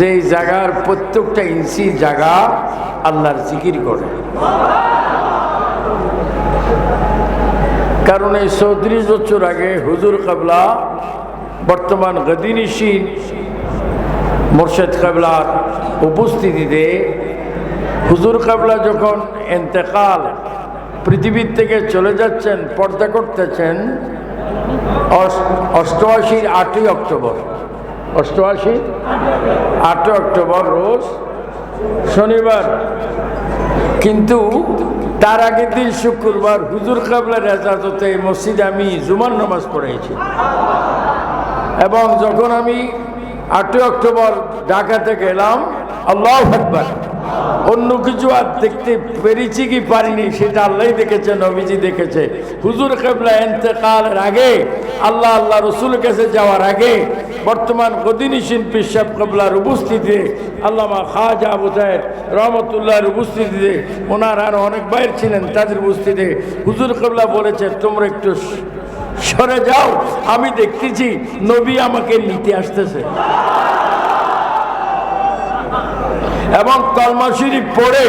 যে জায়গার প্রত্যেকটা ইঞ্চি জায়গা আল্লাহর জিকির করে। কারণ এই 34 বছর আগে হুজুর কাবলা বর্তমান গদিনিশীন মোর্শেদ কাবলার উপস্থিতিতে হুজুর কাবলা যখন ইন্তেকাল পৃথিবীর থেকে চলে যাচ্ছেন, পর্দা করতেছেন 88 8ই অক্টোবর, 88 8 অক্টোবর রোজ শনিবার। কিন্তু তার আগের দিন শুক্রবার হুজুর কাবলার এজাজতে মসজিদে আমি জুমার নামাজ পড়েছি। এবং যখন আমি 8 অক্টোবর ঢাকাতে গেলাম, আল্লাহু আকবার, অন্য কিছু আর দেখতে পেরেছি কি পারিনি সেটা আল্লাহই দেখেছে, নবীজি দেখেছে। হুজুর কাবলা ইন্তেকালের আগে, আল্লাহ রসুলের কাছে যাওয়ার আগে বর্তমান গদিনিশীন পীর সাহেব কাবলার উপস্থিতিতে, আল্লামা খাজা আবু তাহের রহমতুল্লাহর উপস্থিতিতে, ওনার আরো অনেক বাইর ছিলেন, তাদের উপস্থিতিতে হুজুর কাবলা বলেছে, তোমরা একটু সরে যাও, আমি দেখতেছি নবী আমাকে নিতে আসতেছে। এবং কলমা শরীফ পড়ে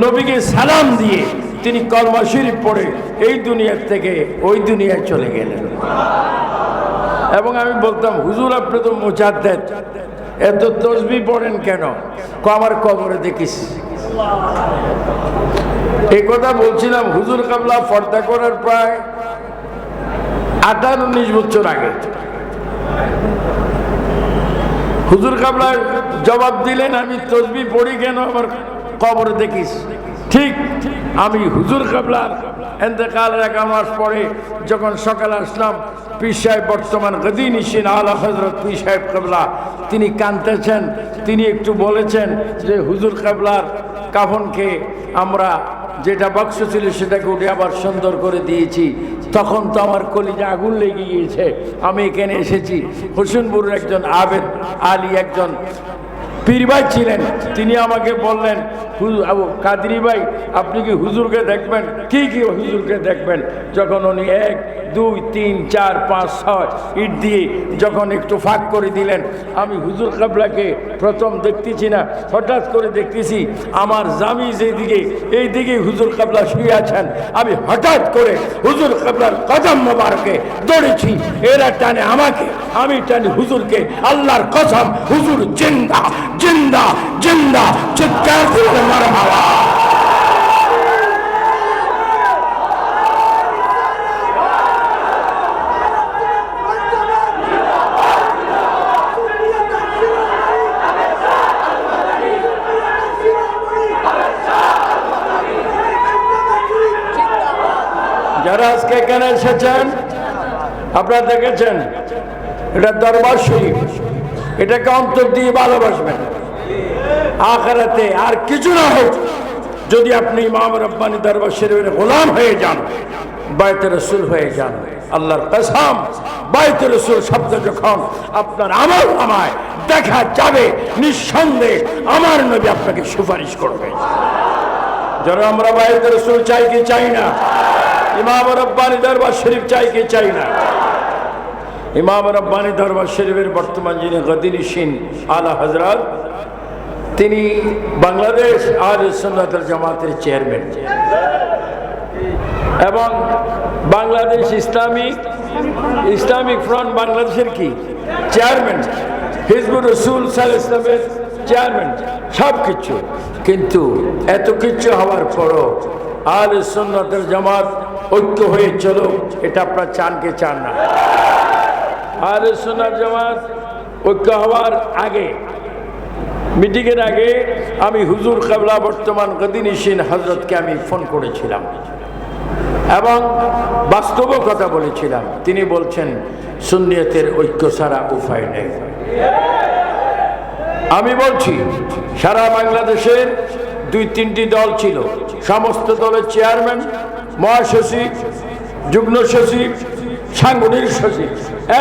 নবীকে সালাম দিয়ে তিনি কলমা শরীফ পড়ে এই দুনিয়ার থেকে ওই দুনিয়ায় চলে গেলেন। এবং আমি বলতাম, হুজুর আপনি তো মুজাদ্দেদ, এত তসবিহ পড়েন কেন? আমার কবরে দেখিস। এই কথা বলছিলাম হুজুর কাবলা পর্দা করার প্রায় 18-19 বছর আগে। হুজুর কাবলা জবাব দিলেন, আমি তসবিহ পড়ি কেন আমার কবরে দেখিস? ঠিক আমি হুজুর কাবলার ইন্তেকালের 1 মাস পরে যখন সকালে আসলাম, পীর সাহেব বর্তমান গদিনিশীন আলা হযরত পীর সাহেব কাবলা তিনি কাঁদতেছেন। তিনি একটু বলেছেন যে হুজুর কাবলার কাফনকে আমরা যেটা বাক্স ছিল সেটাকে উঠে আবার সুন্দর করে দিয়েছি। তখন তো আমার কলিজা আগুন লেগে গিয়েছে। আমি এখানে এসেছি। হোসেনপুরের একজন আবেদ আলী একজন পীর ভাই ছিলেন, তিনি আমাকে বললেন, কাদরি ভাই আপনি কি হুজুরকে দেখবেন? কি হুজুরকে দেখবেন? যখন উনি 1 2 3 4 5 6 ইট দিয়ে যখন একটু ফাঁক করে দিলেন, আমি হুজুর কাবলাকে প্রথম দেখতেছি না, হঠাৎ করে দেখতেছি আমার জামি যেদিকে এই দিকে হুজুর কাবলা শুয়ে আছেন। আমি হঠাৎ করে হুজুর কাবলার কদম মোবারকে দৌড়েছি, এরা টানে আমাকে, আমি টানি হুজুরকে। আল্লাহর কসম, হুজুর জিন্দা জিন্দা জিন্দা, চিৎকার করে মারহাবা। যারা আজকে এখানে এসেছেন আপনারা দেখেছেন, এটা দরবার শরীফ, এটাকে অন্তর দিয়ে ভালোবাসবেন। আখিরাতে আর কিছু না হোক, যদি আপনি ইমাম রব্বানী দরবার শরীফের গোলাম হয়ে যান, বাইতে রসুল হয়ে যান, আল্লাহর কসম, বাইতে রসুল শব্দ যখন আপনার আমল নামায় দেখা যাবে, নিঃসন্দেহে আমার নবী আপনাকে সুপারিশ করবে। যারা আমরা বাইতে রসুল চাই কি চাই না? ইমাম রব্বানী দরবার শরীফ চাই কি চাই না? ইমাম রব্বানী দরবার শরীফের বর্তমান যিনি গদিনিশীন আলা হযরত, তিনি বাংলাদেশ আহলে সুন্নাত ওয়াল জামাতের চেয়ারম্যান এবং বাংলাদেশ ইসলামিক ফ্রন্ট বাংলাদেশের কি চেয়ারম্যান, হিজবুর রাসূল সাল্লাল্লাহু আলাইহি ওয়াসাল্লামের চেয়ারম্যান, সব কিছু। কিন্তু এত কিছু হওয়ার পরও আহলে সুন্নাত ওয়াল জামাত ঐক্য হয়ে চলো, এটা আপনারা চান কি চান না? আহলে সুন্নাত জামাত ঐক্য হওয়ার আগে, মিটিংয়ের আগে আমি হুজুর কাবলা বর্তমান গদিনিশীন হযরতকে আমি ফোন করেছিলাম এবং বাস্তব কথা বলেছিলাম। তিনি বলছেন সুন্নিয়তের ঐক্য ছাড়া উপায় নেই। আমি বলছি সারা বাংলাদেশের 2-3টি দল ছিল, সমস্ত দলের চেয়ারম্যান, মহাসচিব, যুগ্ম সচিব, সাংগঠনিক সচিব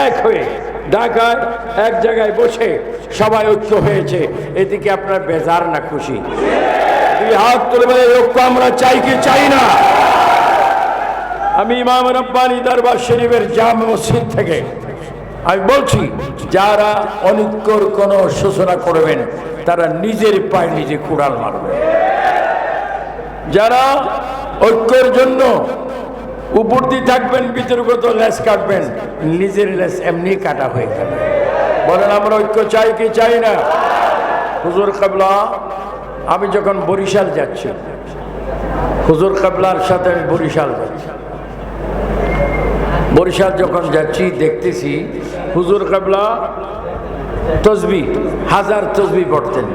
এক হয়ে ঢাকায় এক জায়গায় বসে সবাই ঐক্য হয়েছে। এদিকে আপনার বেজার না খুশি? এই হাত তুলে বলে ঐক্য আমরা চাই কি চাই না? আমি ইমাম রব্বানী দরবার শরীফের জামে মসজিদ থেকে আমি বলছি, যারা অনৈক্যর কোনো সূচনা করবেন তারা নিজের পায়ে নিজে কুড়াল মারবে। যারা ঐক্যের জন্য উপর দিয়ে থাকবেন, বিতর্কত লেস কাটবেন, নিজের লেস এমনি কাটা হয়ে যাবে। বলেন আমরা ঐক্য চাই কি চাই না? হুজুর কেবলা, আমি যখন বরিশাল যাচ্ছি, হুজুর কেবলার সাথে আমি বরিশাল যাচ্ছি, বরিশাল যখন যাচ্ছি দেখতেছি হুজুর কেবলা তসবিহ, 1000 তসবিহ পড়তেন।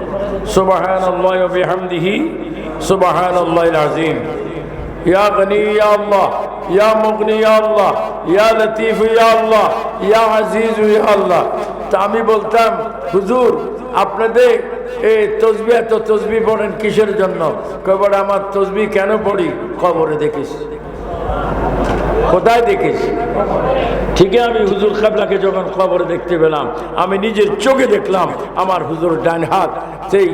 সুবহানাল্লাহি ওয়া বিহামদিহি সুবহানাল্লাহিল আযীম, ইয়া গনি ইয়া আল্লাহ, ইয়া মুগনি ইয়া আল্লাহ, ইয়া লতীফ ইয়া আল্লাহ, ইয়া আজিজ ইয়া আল্লাহ। তা আমি বলতাম, হুজুর আপনাদের এই তসবিহ এত তসবিহ পড়েন কিসের জন্য? কবর আমার তসবিহ কেন পড়ি? কবরে দেখিস। কোথায় দেখিস? ঠিকই আমি হুজুর কেবলাকে যখন কবরে দেখতে পেলাম, আমি নিজের চোখে দেখলাম আমার হুজুর ডান হাত সেই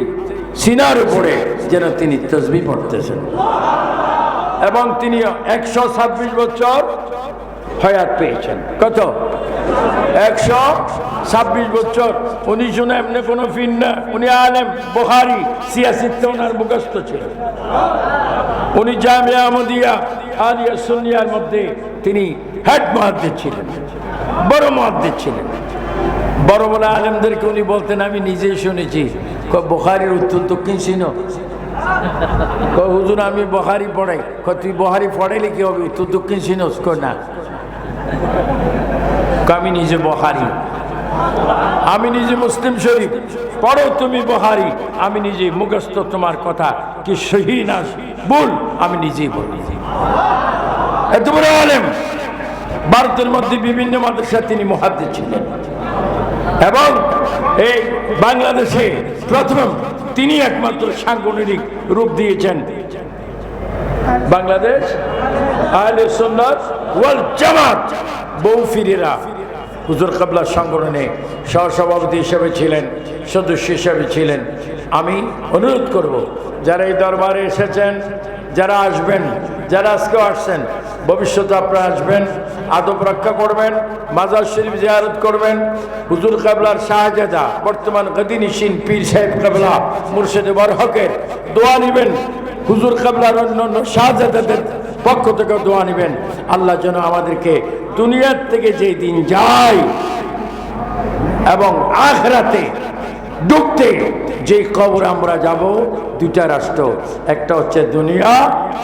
সিনার উপরে যেন তিনি তসবিহ পড়তেছেন, এবং তিনি 126 বছর হায়াত পেয়েছেন। কত? 126 বছর। উনি শুনে এমনি কোনো ফিন না, উনি আলেম, বুখারী, সিয়াসিতে ওনার মুখস্থ ছিল। উনি জামিয়া আহমদিয়া আলিয়া সুন্নিয়ার মধ্যে তিনি হেড মুহাদ্দিস ছিলেন, বড় মুহাদ্দিস ছিলেন। বড় বড় আলেমদেরকে উনি বলতেন, আমি নিজেই শুনেছি, বুখারীর উত্তর দক্ষিণ চিনো? হুজুর আমি বুখারী পড়াই। তুই বুখারী পড়াইলে কি হবে? উত্তর দক্ষিণ চিনোস? না, আমি নিজে বুখারী, আমি নিজে মুসলিম শরীফ পড়ো, তুমি বুখারী, আমি নিজে মুখস্থ তোমার কথা কি সহি না ভুল আমি নিজেই বলি। এত বড় আলেম, ভারতের মধ্যে বিভিন্ন মাদ্রাসায় তিনি মুহাদ্দিস ছিলেন, এবং এই বাংলাদেশে প্রথম তিনি একমাত্র সাংগঠনিক রূপ দিয়েছেন বাংলাদেশ আহলে সুন্নাত ওয়াল জামাত বৌফিরিরা। হুজুর কেবলার সংগঠনে সহসভাপতি হিসেবে ছিলেন, সদস্য হিসেবে ছিলেন। আমি অনুরোধ করব, যারা এই দরবারে এসেছেন, যারা আসবেন, যারা আজকেও আসছেন, ভবিষ্যতে আপনারা আসবেন, আদব রক্ষা করবেন, মাজার শরীফ জিয়ারত করবেন। হুজুর কেবলার শাহজাদা বর্তমান গদিনিশিন পীর সাহেব কেবলা মুর্শিদে বরহকের দোয়া নেবেন। হুজুর কেবলার অন্যান্য শাহজাদাদের পক্ষ থেকে দোয়া নেবেন, আল্লাহ যেন আমাদেরকে দুনিয়ার থেকে যে দিন যায় এবং আখিরাতে ঢুকতে যে কবর আমরা যাব, দুইটা রাষ্ট্র, একটা হচ্ছে দুনিয়া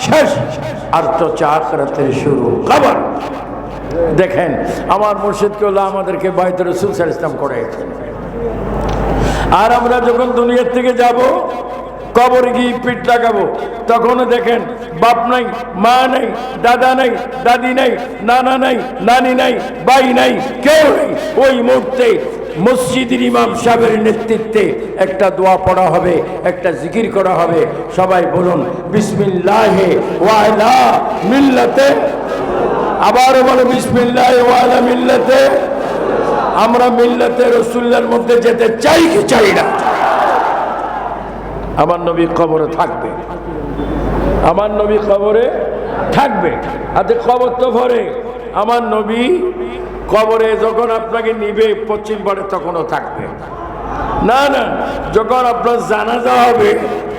শেষ, আর তো হচ্ছে আখিরাতের শুরু কবর। দেখেন আমার মুর্শিদ কেবলা আমাদেরকে বাইতুর রাসূল সাল্লাল্লাহু আলাইহি ওয়াসাল্লাম করেছেন, আর আমরা যখন দুনিয়ার থেকে যাব কবরে গিয়ে পিঠ লাগাবো, তখনও দেখেন বাপ নাই, মা নাই, দাদা নাই, দাদি নাই, নানা নাই, নানি নাই, ভাই নাই, কেউ নেই। ওই মুহূর্তে মসজিদের ইমাম সাহেবের নেতৃত্বে একটা দোয়া পড়া হবে, একটা জিকির করা হবে। সবাই বলুন বিসমিল্লাহে ওয়া আলা মিল্লাতে। আবারও বলো বিসমিল্লাহে ওয়া আলা মিল্লাতে। আমরা মিল্লাতে রাসূলুল্লাহর মধ্যে যেতে চাই কি চাই না? আমার নবী কবরে থাকবে, আমার নবী কবরে থাকবে। আতে কবর তো ভরে, আমার নবী কবরে যখন আপনাকে নিবে পশ্চিম পাড়ে তখনও থাকবে না, না যখন আপনার জানাজা হবে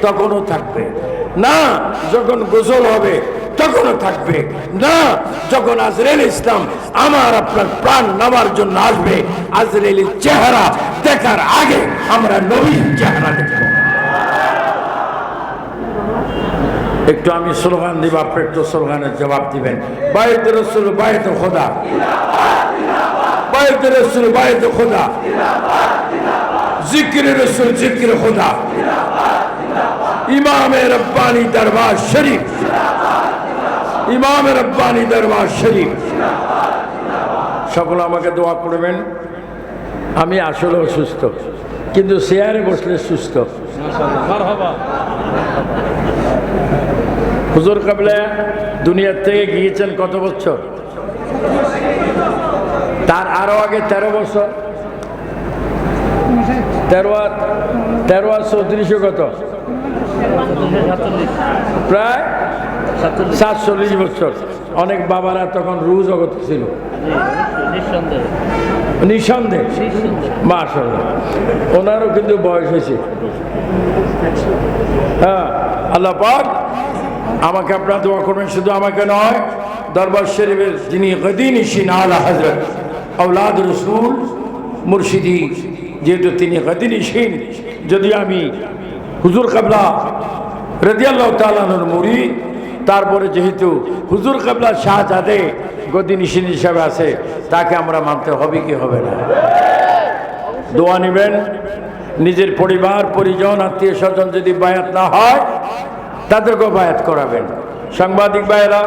তখনও থাকবে না, যখন গোসল হবে তখনও থাকবে না, যখন আজরাইল ইসলাম আমার আপনার প্রাণ নেওয়ার জন্য আসবে, আজরাইলের চেহারা দেখার আগে আমরা নবীর চেহারা দেখব। একটু আমি স্লোগান দিব, আপনি একটু স্লোগানের জবাব দিবেন। বায়তে রাসূল বায়তে খোদা, বায়তে রাসূল বায়তে খোদা, জিক্রে রাসূল জিক্রে খোদা, ইমামে রব্বানি দরবার শরীফ, ইমামে রব্বানি দরবার শরীফ। সকলে আমাকে দোয়া করবেন। আমি আসলে অসুস্থ, কিন্তু চেয়ারে বসলে সুস্থ। হুজুর কেবলা দুনিয়ার থেকে গিয়েছেন কত বছর? তার আরো আগে 13 বছর, 13 আর 34 কত? প্রায় 47 বছর। অনেক বাবারা তখন রু জগত ছিল, নিঃসন্দেহ। মাশাআল্লাহ, ওনারও কিন্তু বয়স হয়েছে। হ্যাঁ, আল্লাহ পাক আমাকে আপনারা দোয়া করবেন, শুধু আমাকে নয়, দরবার শরীফের যিনি গদিনিশিন আলা হযরত আওলাদ রসুল মুর্শিদি, যেহেতু তিনি গদিনিশিন, যদি আমি হুজুর কিবলা রাদিয়াল্লাহু তাআলা আনহুর মুরিদ, তারপরে যেহেতু হুজুর কিবলা শাহজাদে গদিনিশিন হিসাবে আছে, তাকে আমরা মানতে হবে কি হবে না? দোয়া নেবেন, নিজের পরিবার পরিজন আত্মীয় স্বজন যদি বায়াত না হয় তাদেরকেও বায়াত করাবেন। সাংবাদিক ভাইয়েরা,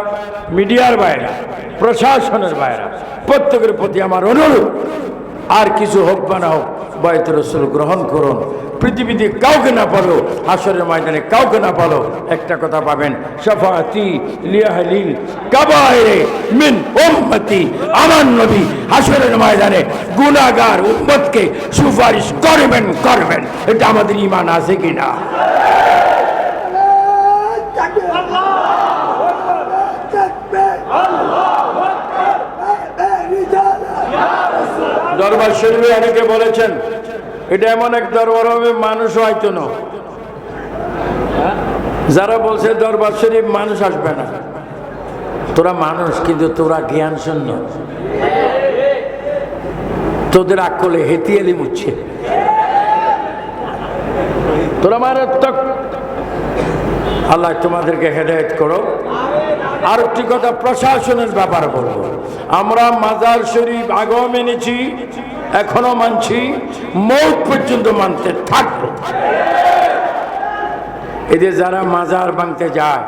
মিডিয়ার ভাইয়েরা, প্রশাসনের ভাইয়েরা, প্রত্যেকের প্রতি আমার অনুরোধ, আর কিছু হোক বা না হোক বায়াত রাসূল গ্রহণ করুন। পৃথিবীতে কাউকে না পালো, হাসরের ময়দানে কাউকে না পালো, একটা কথা পাবেন, শাফাআতি লিআহলিল কাবায়েরে মিন উম্মতি, আমার নবী হাসরের ময়দানে গুনাহগার উম্মতকে সুপারিশ করবেন করবেন। এটা আমাদের ঈমান আছে কিনা? দরবার শরীফে অনেকে বলেছেন এটা এমন এক দরবার হবে মানুষ হয়তো না। যারা বলছে দরবার শরীফ মানুষ আসবে না, তোরা মানুষ কিন্তু তোরা জ্ঞান শূন্য, তোদের আকলে হেতিয়ালি মুচ্ছে, তোরা মারাত্মক। আল্লাহ তোমাদেরকে হেদায়েত করো। আর একটি কথা প্রশাসনের ব্যাপারে বলবো, আমরা মাজার শরীফ আগেও মেনেছি, এখনো মানছি, মৌত পর্যন্ত মানতে থাকবো। এদের যারা মাজার ভাঙতে যায়,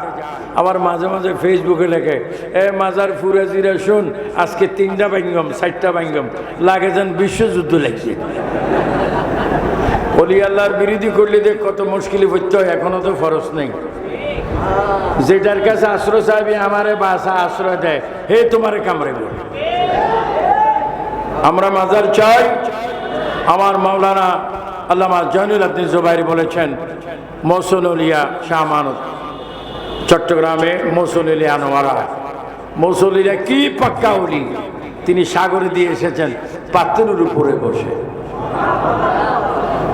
আবার মাঝে মাঝে ফেসবুকে লেখে, এ মাজার ফুরাজিরা শুন, আজকে 3টা ভাঙ্গম 4টা ভাঙ্গম, লাগে যেন বিশ্বযুদ্ধ লেগছে। অলি আল্লাহর বিরোধী করলে দেখ কত মুশকিলে পড়তে হয়, এখনো তো ফরজ নেই। যেটার কাছে আশ্রয় চাইবি আমারে বাসা আশ্রয় দেয়, হে তোমারে কামড়ে বল। আমরা মাজার চাই। আমার মাওলানা আল্লামা জয়নুল আবদিন জুবাইরি বলেছেন, মৌসুলিয়া শাহ আমানত চট্টগ্রামে মৌসুলিয়া আনোয়ারা, মৌসুলিয়া কি পাক্কা অলি, তিনি সাগরে দিয়ে এসেছেন পাথরের উপরে বসে।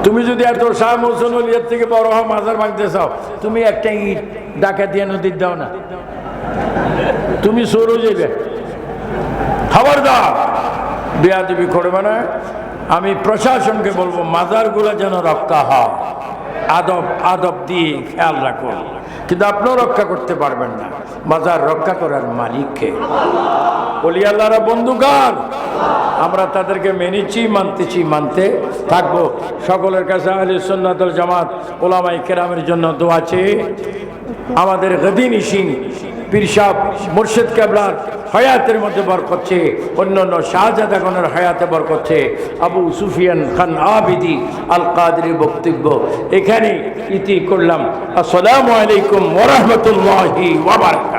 তুমি যদি এত শাহ মৌসুলিয়ার থেকে বড় হও, মাজার ভাঙতে চাও, তুমি একটা ইট ডাকাতিয়া নদীর দাও না, তুমি সরো যাবে। খবরদার বেয়াদবি করবে না। আমি প্রশাসনকে বলবো মাজারগুলো যেন রক্ষা হয়, আদব আদব দিয়ে খেয়াল রাখুন। কিন্তু আপনিও রক্ষা করতে পারবেন না, মাজার রক্ষা করার মালিককে। বলি আল্লাহরা বন্ধুগার, আমরা তাদেরকে মেনেছি, মানতেছি, মানতে থাকবো। সকলের কাছে আহলে সুন্নাত ওয়াল জামাত ওলামায়ে কেরামের জন্য দোয়া চেয়ে আমাদের গদিনিশিন পীর সাহেব মুর্শিদ কিবলার হায়াতের মধ্যে বরকত চেয়ে, অন্যান্য শাহজাদাগণের হায়াতে বরকত চেয়ে আবু সুফিয়ান খান আবিদি আল কাদরি বক্তব্য এখানে ইতি করলাম। আসসালামু আলাইকুম ওয়া রাহমাতুল্লাহি ওয়া বারাকাতুহু।